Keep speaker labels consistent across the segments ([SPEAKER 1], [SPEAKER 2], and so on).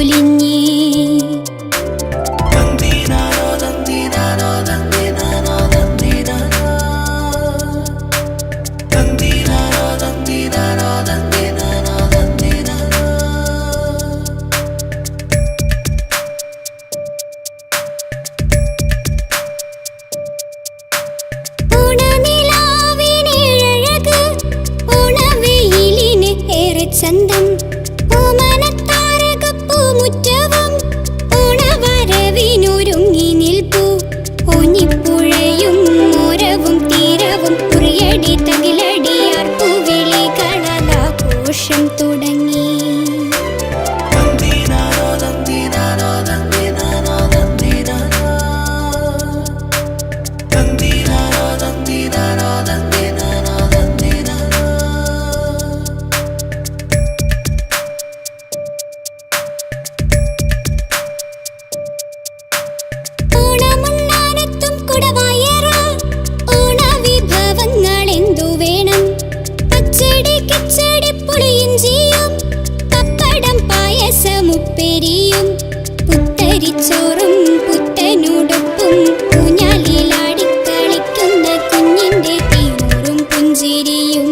[SPEAKER 1] പൂത്തുപൊലിഞ്ഞേ. ചന്തം ഓമനത്താരകപ്പൂമുറ്റവും ഓണവരവിനൊരുങ്ങി നിൽപ്പൂ. ഓഞ്ഞിപ്പുഴയും മോരവും തീരവും കുറിയടി തകിലടിയാർപ്പു വിളികളാഘോഷം തുടങ്ങി. ഉപ്പേരിയും പുത്തരിച്ചോറും പുത്തനുടുപ്പും ഊഞ്ഞാലിലാടിക്കളിക്കുന്ന കുഞ്ഞിന്റെ തീനൂറും പുഞ്ചിരിയും.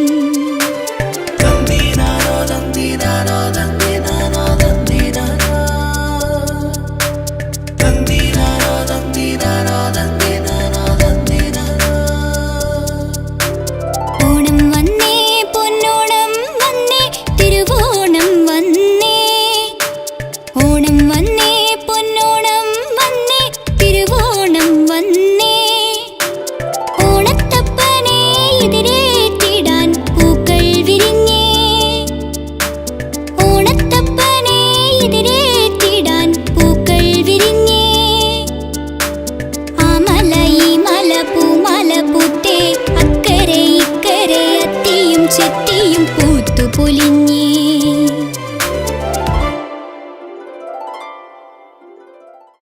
[SPEAKER 1] ഓണം വന്നേ പൊന്നോണം വന്നേ തിരുവോണം വന്നേ. ഓണം വന്നേ പൊന്നോണം വന്നേ തിരുവോണം വന്നേ. ഓണത്തപ്പനെ എതിരേറ്റിടാൻ പൂക്കൾ വിരിഞ്ഞേ. ഓണത്തപ്പനെ എതിരേറ്റിടാൻ പൂക്കൾ വിരിഞ്ഞേ. ആ മല ഈ മല പൂമല പൂത്തേ. അക്കരെ ഇക്കരെ അത്തിയും ചെത്തിയും പൂത്തുപൊലിഞ്ഞേ.